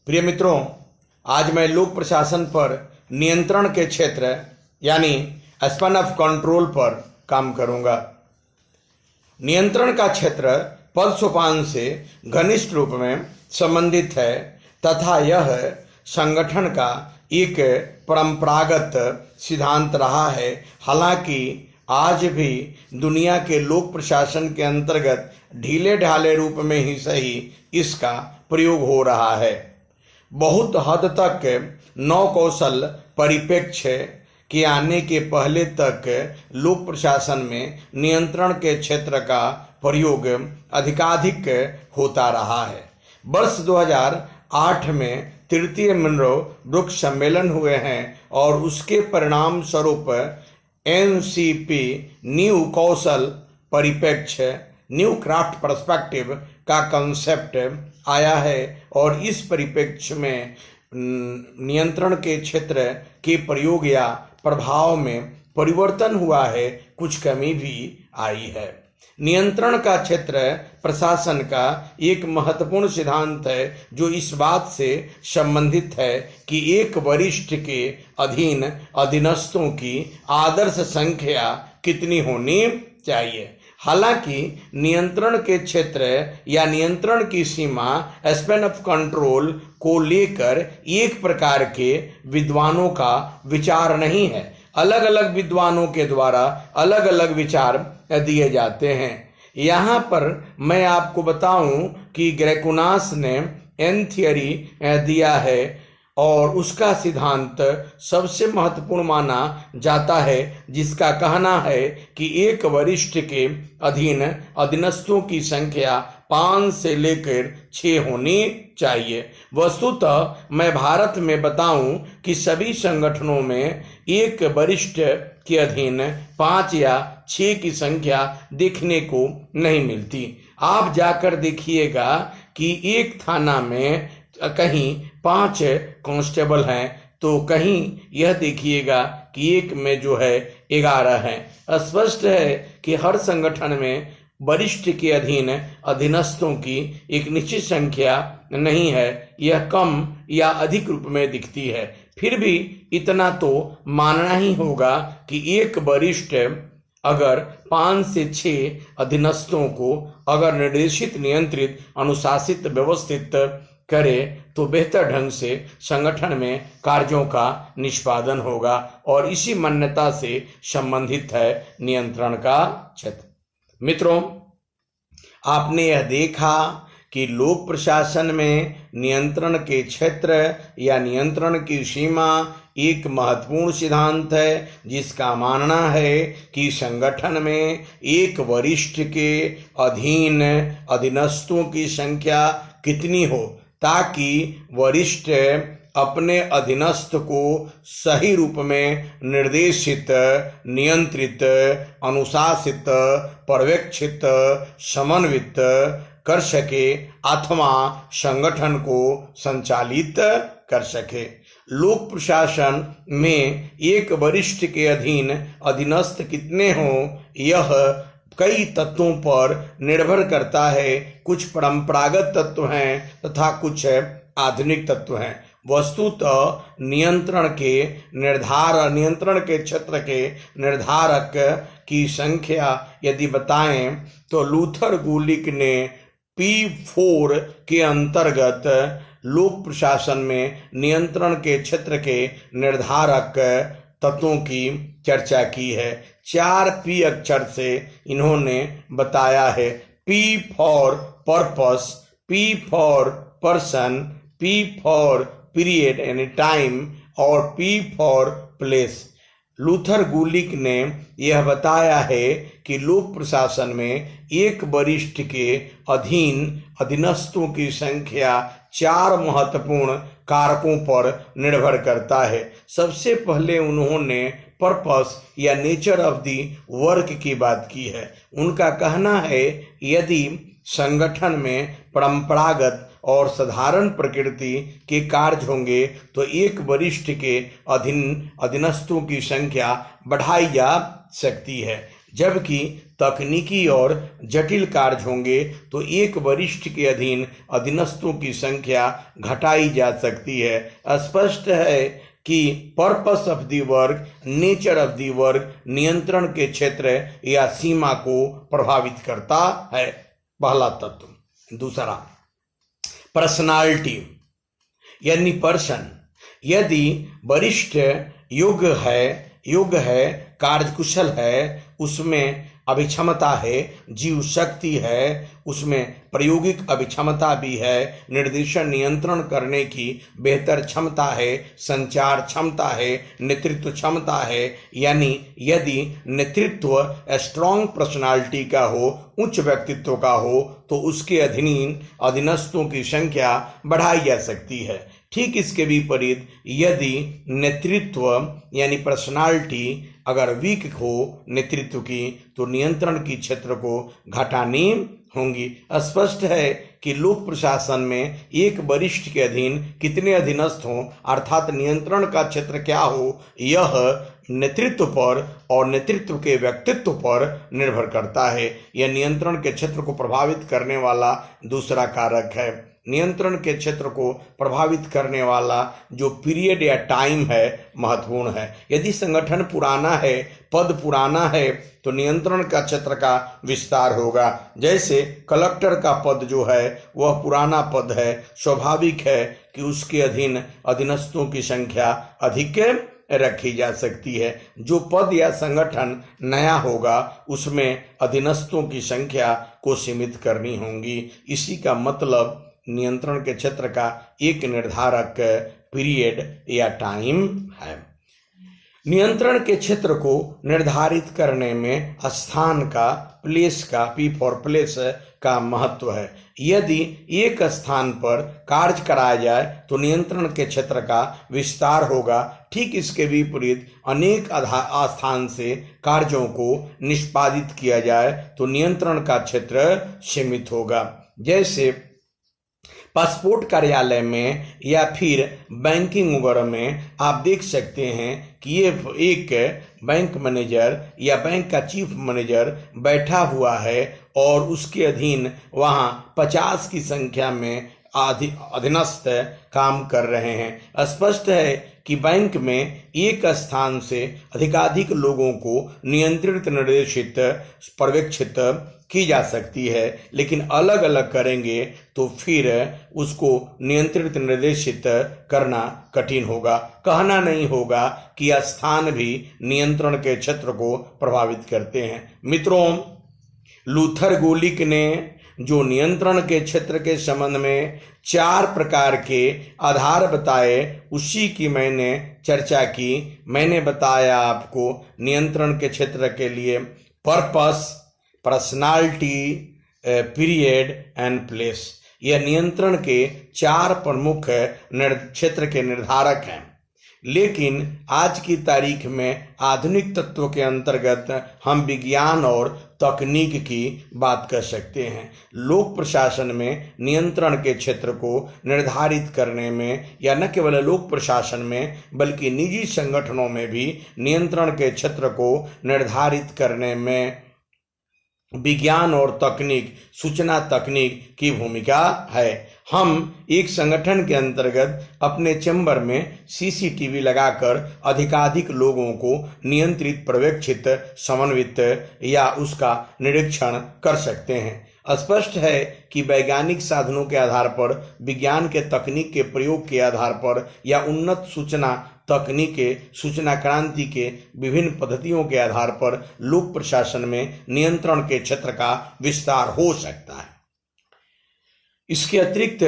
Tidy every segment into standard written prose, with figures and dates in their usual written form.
प्रिय मित्रों, आज मैं लोक प्रशासन पर नियंत्रण के क्षेत्र यानी स्पैन ऑफ कंट्रोल पर काम करूंगा। नियंत्रण का क्षेत्र पद सोपान से घनिष्ठ रूप में संबंधित है तथा यह संगठन का एक परंपरागत सिद्धांत रहा है। हालांकि आज भी दुनिया के लोक प्रशासन के अंतर्गत ढीले ढाले रूप में ही सही इसका प्रयोग हो रहा है। बहुत हद तक नौ कौशल परिप्रेक्ष्य के आने के पहले तक लोक प्रशासन में नियंत्रण के क्षेत्र का प्रयोग अधिकाधिक होता रहा है। वर्ष 2008 में तृतीय मनरो ब्रुक्स सम्मेलन हुए हैं और उसके परिणाम स्वरूप एनसीपी न्यू कौशल परिप्रेक्ष्य न्यू क्राफ्ट पर्सपेक्टिव का कंसेप्ट आया है और इस परिप्रेक्ष्य में नियंत्रण के क्षेत्र के प्रयोग या प्रभाव में परिवर्तन हुआ है, कुछ कमी भी आई है। नियंत्रण का क्षेत्र प्रशासन का एक महत्वपूर्ण सिद्धांत है जो इस बात से संबंधित है कि एक वरिष्ठ के अधीन अधीनस्थों की आदर्श संख्या कितनी होनी चाहिए। हालांकि नियंत्रण के क्षेत्र या नियंत्रण की सीमा स्पैन ऑफ कंट्रोल को लेकर एक प्रकार के विद्वानों का विचार नहीं है। अलग अलग विद्वानों के द्वारा अलग अलग विचार दिए जाते हैं। यहाँ पर मैं आपको बताऊं कि ग्रेकुनास ने एन थियरी दिया है और उसका सिद्धांत सबसे महत्वपूर्ण माना जाता है, जिसका कहना है कि एक वरिष्ठ के अधीन अधीनस्थों की संख्या 5 से लेकर 6 होनी चाहिए। वस्तुतः मैं भारत में बताऊं कि सभी संगठनों में एक वरिष्ठ के अधीन 5 या 6 की संख्या देखने को नहीं मिलती। आप जाकर देखिएगा कि एक थाना में कहीं 5 कांस्टेबल हैं तो कहीं यह देखिएगा कि एक में जो है 11 हैं। स्पष्ट है कि हर संगठन में वरिष्ठ के अधीन अधीनस्थों की एक निश्चित संख्या नहीं है, यह कम या अधिक रूप में दिखती है। फिर भी इतना तो मानना ही होगा कि एक वरिष्ठ अगर 5 से 6 अधीनस्थों को अगर निर्देशित, नियंत्रित, अनुशासित, व्यवस्थित करे तो बेहतर ढंग से संगठन में कार्यों का निष्पादन होगा और इसी मान्यता से संबंधित है नियंत्रण का क्षेत्र। मित्रों, आपने यह देखा कि लोक प्रशासन में नियंत्रण के क्षेत्र या नियंत्रण की सीमा एक महत्वपूर्ण सिद्धांत है, जिसका मानना है कि संगठन में एक वरिष्ठ के अधीन अधीनस्थों की संख्या कितनी हो ताकि वरिष्ठ अपने अधीनस्थ को सही रूप में निर्देशित, नियंत्रित, अनुशासित, पर्यवेक्षित, समन्वित कर सके अथवा संगठन को संचालित कर सके। लोक प्रशासन में एक वरिष्ठ के अधीन अधीनस्थ कितने हों यह कई तत्वों पर निर्भर करता है। कुछ परंपरागत तत्व हैं तथा कुछ आधुनिक तत्व हैं। वस्तुतः नियंत्रण के क्षेत्र के निर्धारक की संख्या यदि बताएं तो लूथर गुलिक ने P4 के अंतर्गत लोक प्रशासन में नियंत्रण के क्षेत्र के निर्धारक तत्वों की चर्चा की है। 4 P अक्षर से इन्होंने बताया है। P for purpose, P for person, P for period यानी टाइम और P फॉर प्लेस। लूथर गुलिक ने यह बताया है कि लोक प्रशासन में एक वरिष्ठ के अधीन अधीनस्थों की संख्या 4 महत्वपूर्ण कारकों पर निर्भर करता है। सबसे पहले उन्होंने पर्पस या नेचर ऑफ दी वर्क की बात की है। उनका कहना है यदि संगठन में परंपरागत और साधारण प्रकृति के कार्य होंगे तो एक वरिष्ठ के अधीनस्थों की संख्या बढ़ाई जा सकती है। जबकि तकनीकी और जटिल कार्य होंगे तो एक वरिष्ठ के अधीन अधीनस्थों की संख्या घटाई जा सकती है। स्पष्ट है कि purpose of the work, nature of the work नियंत्रण के क्षेत्र या सीमा को प्रभावित करता है। पहला तत्व। दूसरा, पर्सनालिटी यानी पर्सन। यदि वरिष्ठ योग्य है, कार्यकुशल है, उसमें अभिक्षमता है, जीव शक्ति है, उसमें प्रायोगिक अभिक्षमता भी है, निर्देशन नियंत्रण करने की बेहतर क्षमता है, संचार क्षमता है, नेतृत्व क्षमता है। यानी यदि नेतृत्व स्ट्रॉन्ग पर्सनालिटी का हो, उच्च व्यक्तित्व का हो, तो उसके अधीनस्थों की संख्या बढ़ाई जा सकती है। ठीक इसके विपरीत यदि नेतृत्व यानी पर्सनालिटी अगर वीक हो नेतृत्व की, तो नियंत्रण की क्षेत्र को घटानी होंगी। स्पष्ट है कि लोक प्रशासन में एक वरिष्ठ के अधीन कितने अधीनस्थ हों, अर्थात नियंत्रण का क्षेत्र क्या हो, यह नेतृत्व पर और नेतृत्व के व्यक्तित्व पर निर्भर करता है। यह नियंत्रण के क्षेत्र को प्रभावित करने वाला दूसरा कारक है। नियंत्रण के क्षेत्र को प्रभावित करने वाला जो पीरियड या टाइम है महत्वपूर्ण है। यदि संगठन पुराना है, पद पुराना है, तो नियंत्रण का क्षेत्र का विस्तार होगा। जैसे कलेक्टर का पद जो है वह पुराना पद है, स्वाभाविक है कि उसके अधीनस्थों की संख्या अधिक रखी जा सकती है। जो पद या संगठन नया होगा उसमें अधीनस्थों की संख्या को सीमित करनी होगी। इसी का मतलब नियंत्रण के क्षेत्र का एक निर्धारक पीरियड या टाइम है। नियंत्रण के क्षेत्र को निर्धारित करने में स्थान का, प्लेस का, पी फॉर प्लेस का महत्व है। यदि एक स्थान पर कार्य कराया जाए तो नियंत्रण के क्षेत्र का विस्तार होगा। ठीक इसके विपरीत अनेक स्थान से कार्यों को निष्पादित किया जाए तो नियंत्रण का क्षेत्र सीमित होगा। जैसे पासपोर्ट कार्यालय में या फिर बैंकिंग वगैरह में आप देख सकते हैं कि ये एक बैंक मैनेजर या बैंक का चीफ मैनेजर बैठा हुआ है और उसके अधीन वहाँ 50 की संख्या में अधीनस्थ काम कर रहे हैं। स्पष्ट है कि बैंक में एक स्थान से अधिकाधिक लोगों को नियंत्रित, निर्देशित, पर्यवेक्षित की जा सकती है, लेकिन अलग अलग करेंगे तो फिर उसको नियंत्रित, निर्देशित करना कठिन होगा। कहना नहीं होगा कि स्थान भी नियंत्रण के क्षेत्र को प्रभावित करते हैं। मित्रों, लूथर गोलिक ने जो नियंत्रण के क्षेत्र के संबंध में 4 प्रकार के आधार बताए उसी की मैंने चर्चा की। मैंने बताया आपको नियंत्रण के क्षेत्र के लिए purpose, personality, period and place. यह नियंत्रण के 4 प्रमुख क्षेत्र के निर्धारक हैं। लेकिन आज की तारीख में आधुनिक तत्वों के अंतर्गत हम विज्ञान और तकनीक की बात कर सकते हैं। लोक प्रशासन में नियंत्रण के क्षेत्र को निर्धारित करने में, या न केवल लोक प्रशासन में बल्कि निजी संगठनों में भी नियंत्रण के क्षेत्र को निर्धारित करने में विज्ञान और तकनीक, सूचना तकनीक की भूमिका है। हम एक संगठन के अंतर्गत अपने चैम्बर में सीसीटीवी लगाकर अधिकाधिक लोगों को नियंत्रित, पर्यवेक्षित, समन्वित या उसका निरीक्षण कर सकते हैं। स्पष्ट है कि वैज्ञानिक साधनों के आधार पर, विज्ञान के तकनीक के प्रयोग के आधार पर या उन्नत सूचना तकनीक के, सूचना क्रांति के विभिन्न पद्धतियों के आधार पर लोक प्रशासन में नियंत्रण के क्षेत्र का विस्तार हो सकता है। इसके अतिरिक्त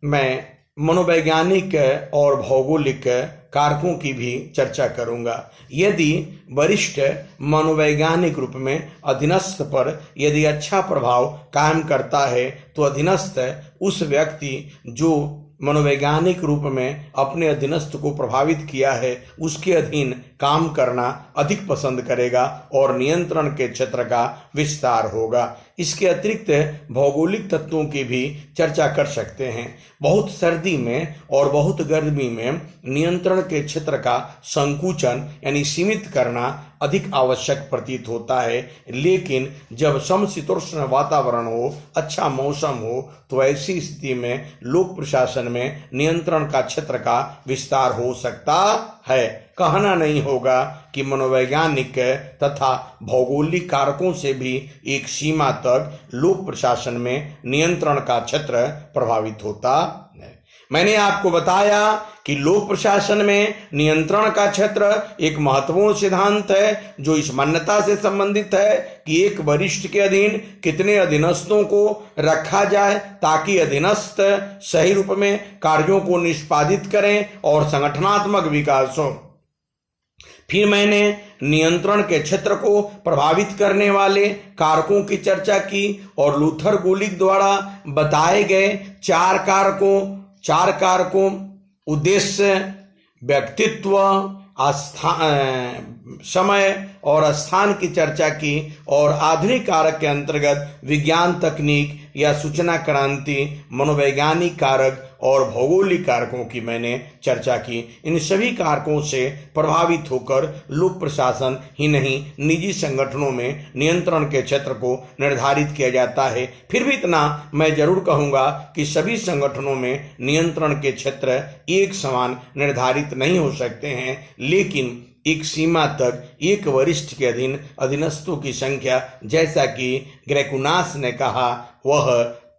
मैं मनोवैज्ञानिक और भौगोलिक कारकों की भी चर्चा करूंगा। यदि वरिष्ठ मनोवैज्ञानिक रूप में अधीनस्थ पर यदि अच्छा प्रभाव कायम करता है तो अधीनस्थ उस व्यक्ति जो मनोवैज्ञानिक रूप में अपने अधीनस्थ को प्रभावित किया है उसके अधीन काम करना अधिक पसंद करेगा और नियंत्रण के क्षेत्र का विस्तार होगा। इसके अतिरिक्त भौगोलिक तत्वों की भी चर्चा कर सकते हैं। बहुत सर्दी में और बहुत गर्मी में नियंत्रण के क्षेत्र का संकुचन यानी सीमित करना अधिक आवश्यक प्रतीत होता है, लेकिन जब समशीतोष्ण वातावरण हो, अच्छा मौसम हो, तो ऐसी स्थिति में लोक प्रशासन में नियंत्रण का क्षेत्र का विस्तार हो सकता है। कहना नहीं होगा कि मनोवैज्ञानिक तथा भौगोलिक कारकों से भी एक सीमा तक लोक प्रशासन में नियंत्रण का क्षेत्र प्रभावित होता है। मैंने आपको बताया कि लोक प्रशासन में नियंत्रण का क्षेत्र एक महत्वपूर्ण सिद्धांत है जो इस मान्यता से संबंधित है कि एक वरिष्ठ के अधीन कितने अधीनस्थों को रखा जाए ताकि अधीनस्थ सही रूप में कार्यों को निष्पादित करें और संगठनात्मक विकास हो। फिर मैंने नियंत्रण के क्षेत्र को प्रभावित करने वाले कारकों की चर्चा की और लूथर गुलिक द्वारा बताए गए चार कारकों उद्देश्य, व्यक्तित्व, समय और स्थान की चर्चा की और आधुनिक कारक के अंतर्गत विज्ञान, तकनीक या सूचना क्रांति, मनोवैज्ञानिक कारक और भौगोलिक कारकों की मैंने चर्चा की। इन सभी कारकों से प्रभावित होकर लोक प्रशासन ही नहीं, निजी संगठनों में नियंत्रण के क्षेत्र को निर्धारित किया जाता है। फिर भी इतना मैं जरूर कहूँगा कि सभी संगठनों में नियंत्रण के क्षेत्र एक समान निर्धारित नहीं हो सकते हैं, लेकिन एक सीमा तक एक वरिष्ठ के अधीन अधीनस्थों की संख्या, जैसा कि ग्रेकुनास ने कहा, वह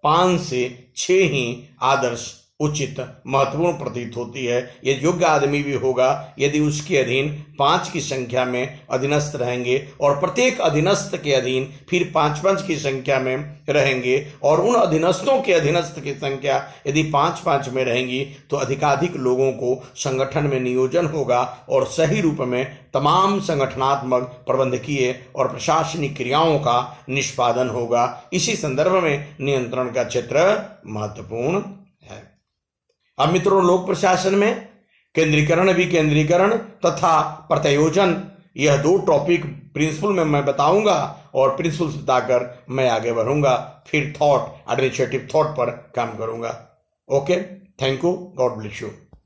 5 से 6 ही आदर्श उचित महत्वपूर्ण प्रतीत होती है। ये योग्य आदमी भी होगा यदि उसके अधीन 5 की संख्या में अधीनस्थ रहेंगे और प्रत्येक अधीनस्थ के अधीन फिर 5-5 की संख्या में रहेंगे और उन अधीनस्थों के अधीनस्थ की संख्या यदि 5-5 में रहेंगी तो अधिकाधिक लोगों को संगठन में नियोजन होगा और सही रूप में तमाम संगठनात्मक, प्रबंधकीय और प्रशासनिक क्रियाओं का निष्पादन होगा। इसी संदर्भ में नियंत्रण का क्षेत्र महत्वपूर्ण है। अब मित्रों, लोक प्रशासन में केंद्रीकरण, विकेंद्रीकरण तथा प्रत्योजन, यह 2 टॉपिक प्रिंसिपल में मैं बताऊंगा और प्रिंसिपल्स बताकर मैं आगे बढ़ूंगा। फिर थॉट, एडमिनिस्ट्रेटिव थॉट पर काम करूंगा। Okay, thank you, God bless you.